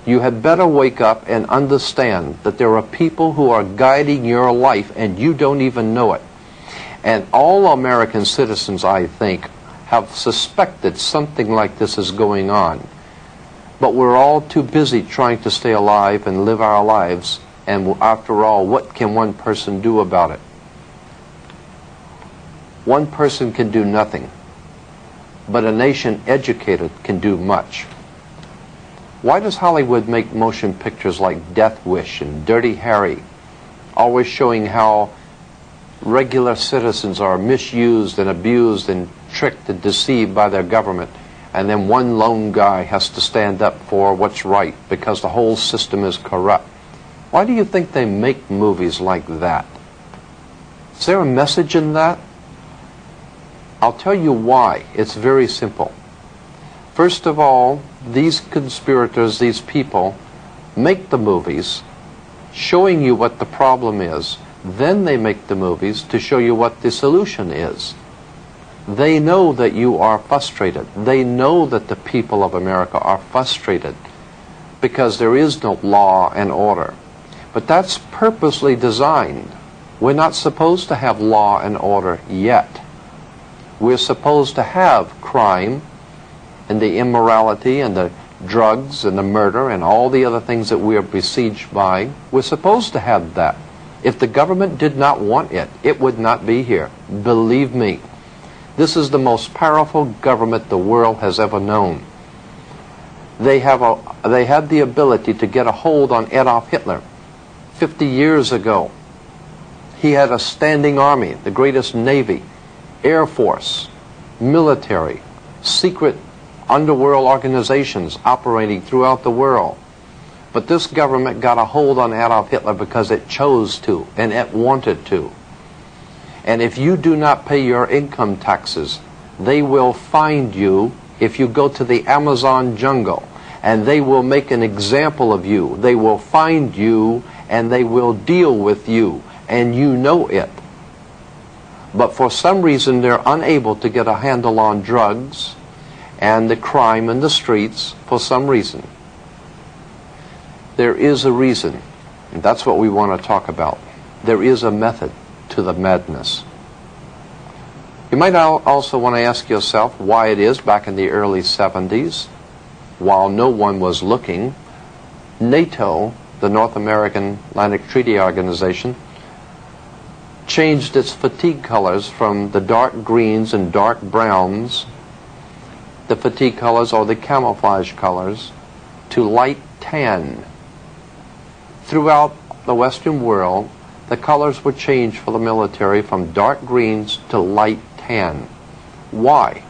You had better wake up and understand that there are people who are guiding your life and you don't even know it. And all American citizens, I think, have suspected something like this is going on. But we're all too busy trying to stay alive and live our lives. And after all, what can one person do about it? One person can do nothing. But a nation educated can do much. Why does Hollywood make motion pictures like Death Wish and Dirty Harry, always showing how regular citizens are misused and abused and tricked and deceived by their government, and then one lone guy has to stand up for what's right because the whole system is corrupt? Why do you think they make movies like that? Is there a message in that? I'll tell you why. It's very simple. First of all, these conspirators, these people, make the movies showing you what the problem is. Then they make the movies to show you what the solution is. They know that you are frustrated. They know that the people of America are frustrated because there is no law and order. But that's purposely designed. We're not supposed to have law and order yet. We're supposed to have crime and the immorality and the drugs and the murder and all the other things that we are besieged by. We're supposed to have that. If the government did not want it, it would not be here. Believe me. This is the most powerful government the world has ever known. They had the ability to get a hold on Adolf Hitler 50 years ago. He had a standing army, the greatest navy, air force, military, secret underworld organizations operating throughout the world. But this government got a hold on Adolf Hitler because it chose to and it wanted to. And if you do not pay your income taxes, they will find you if you go to the Amazon jungle, and they will make an example of you. They will find you and they will deal with you, and you know it. But for some reason they're unable to get a handle on drugs and the crime in the streets for some reason. There is a reason, and that's what we want to talk about. There is a method to the madness. You might also want to ask yourself why it is back in the early 70s, while no one was looking, NATO, the North American Atlantic Treaty Organization, changed its fatigue colors from the dark greens and dark browns, the fatigue colors or the camouflage colors, to light tan. Throughout the Western world, the colors were changed for the military from dark greens to light tan. Why?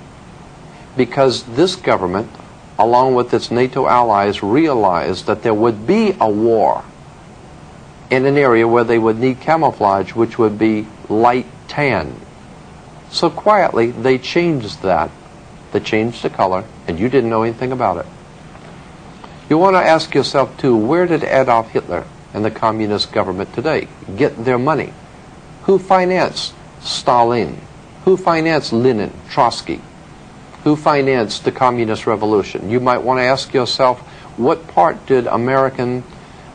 Because this government, along with its NATO allies, realized that there would be a war in an area where they would need camouflage, which would be light tan. So quietly, they changed that. They changed the color, and you didn't know anything about it. You want to ask yourself, too, where did Adolf Hitler and the communist government today get their money? Who financed Stalin? Who financed Lenin, Trotsky? Who financed the communist revolution? You might want to ask yourself, what part did American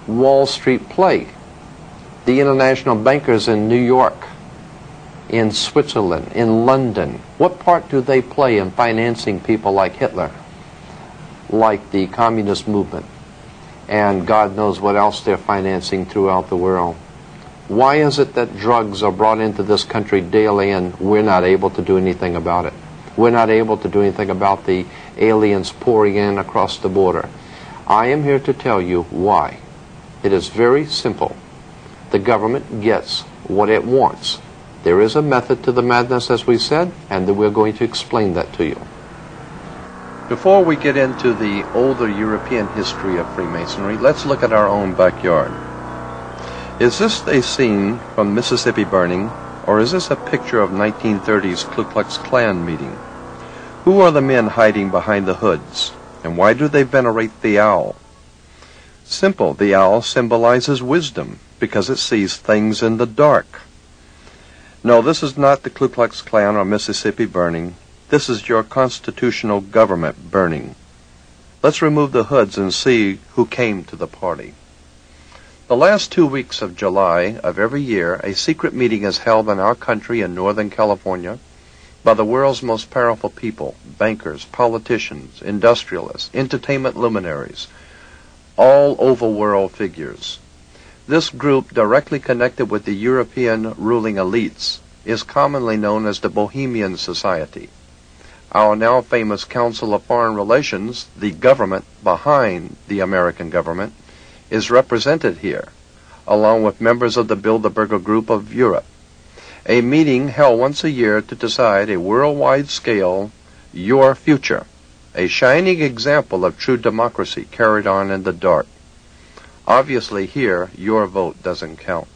Wall Street play? The international bankers in New York, in Switzerland, in London, what part do they play in financing people like Hitler, like the communist movement, and God knows what else they're financing throughout the world? Why is it that drugs are brought into this country daily and we're not able to do anything about it? We're not able to do anything about the aliens pouring in across the border. I am here to tell you why. It is very simple. The government gets what it wants. There is a method to the madness, as we said, and we're going to explain that to you. Before we get into the older European history of Freemasonry, let's look at our own backyard. Is this a scene from Mississippi burning, or is this a picture of 1930s Ku Klux Klan meeting? Who are the men hiding behind the hoods, and why do they venerate the owl? Simple, the owl symbolizes wisdom, because it sees things in the dark. No, this is not the Ku Klux Klan or Mississippi burning. This is your constitutional government burning. Let's remove the hoods and see who came to the party. The last 2 weeks of July of every year, a secret meeting is held in our country in Northern California by the world's most powerful people, bankers, politicians, industrialists, entertainment luminaries, all overworld figures. This group, directly connected with the European ruling elites, is commonly known as the Bohemian Society. Our now famous Council of Foreign Relations, the government behind the American government, is represented here, along with members of the Bilderberger Group of Europe. A meeting held once a year to decide a worldwide scale, your future, a shining example of true democracy carried on in the dark. Obviously here, your vote doesn't count.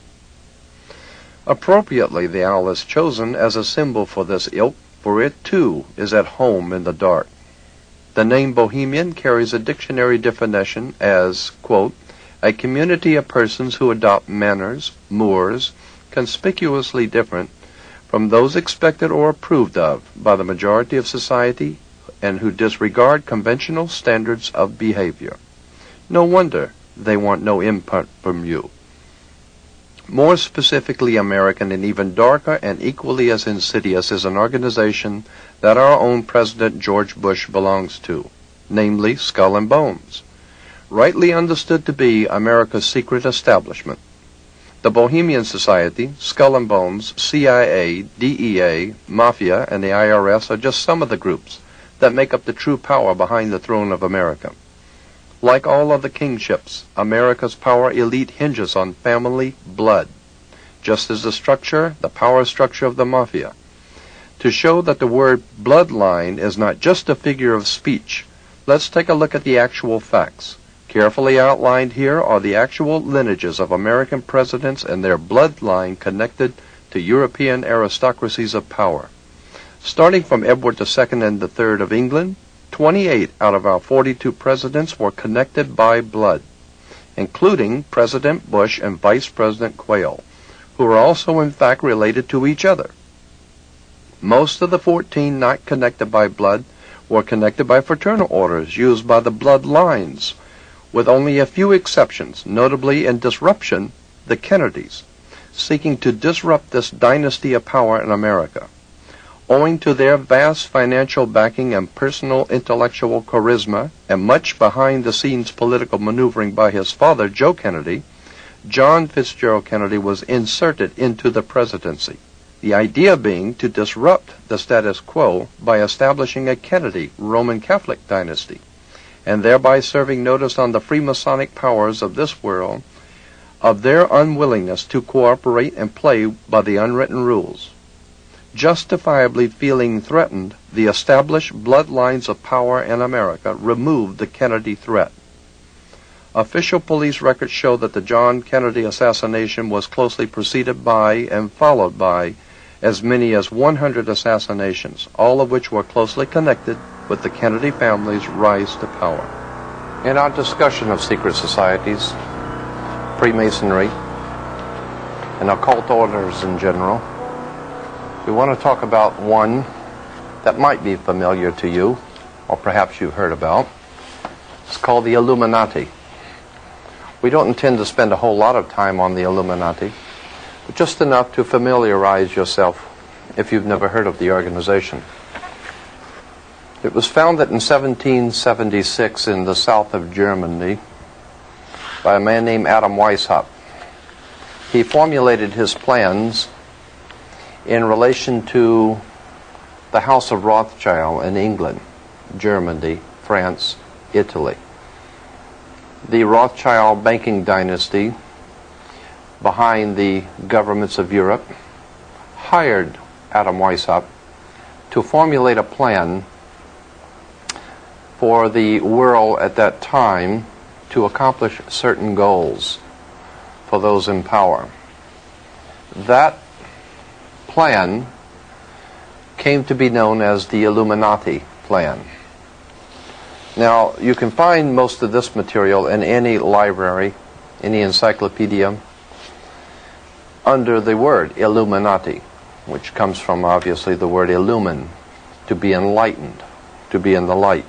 Appropriately, the owl is chosen as a symbol for this ilk, for it too is at home in the dark. The name Bohemian carries a dictionary definition as, quote, a community of persons who adopt manners, mores, conspicuously different from those expected or approved of by the majority of society and who disregard conventional standards of behavior. No wonder they want no input from you. More specifically American and even darker and equally as insidious is an organization that our own President George Bush belongs to, namely Skull and Bones, rightly understood to be America's secret establishment. The Bohemian Society, Skull and Bones, CIA, DEA, Mafia, and the IRS are just some of the groups that make up the true power behind the throne of America. Like all other kingships, America's power elite hinges on family blood, just as the power structure of the Mafia. To show that the word bloodline is not just a figure of speech, let's take a look at the actual facts. Carefully outlined here are the actual lineages of American presidents and their bloodline connected to European aristocracies of power. Starting from Edward II and III of England, 28 out of our 42 presidents were connected by blood, including President Bush and Vice President Quayle, who are also in fact related to each other. Most of the 14 not connected by blood were connected by fraternal orders used by the bloodlines, with only a few exceptions, notably in disruption, the Kennedys, seeking to disrupt this dynasty of power in America. Owing to their vast financial backing and personal intellectual charisma and much behind-the-scenes political maneuvering by his father, Joe Kennedy, John Fitzgerald Kennedy was inserted into the presidency. The idea being to disrupt the status quo by establishing a Kennedy Roman Catholic dynasty, and thereby serving notice on the Freemasonic powers of this world of their unwillingness to cooperate and play by the unwritten rules. Justifiably feeling threatened, the established bloodlines of power in America removed the Kennedy threat. Official police records show that the John Kennedy assassination was closely preceded by and followed by as many as 100 assassinations, all of which were closely connected with the Kennedy family's rise to power. In our discussion of secret societies, Freemasonry, and occult orders in general, we want to talk about one that might be familiar to you, or perhaps you've heard about. It's called the Illuminati. We don't intend to spend a whole lot of time on the Illuminati, but just enough to familiarize yourself if you've never heard of the organization. It was founded in 1776 in the south of Germany by a man named Adam Weishaupt. He formulated his plans in relation to the House of Rothschild in England, Germany, France, Italy. The Rothschild banking dynasty behind the governments of Europe hired Adam Weishaupt to formulate a plan for the world at that time to accomplish certain goals for those in power. That plan came to be known as the Illuminati plan. Now, you can find most of this material in any library, any encyclopedia, under the word Illuminati, which comes from obviously the word illumine, to be enlightened, to be in the light.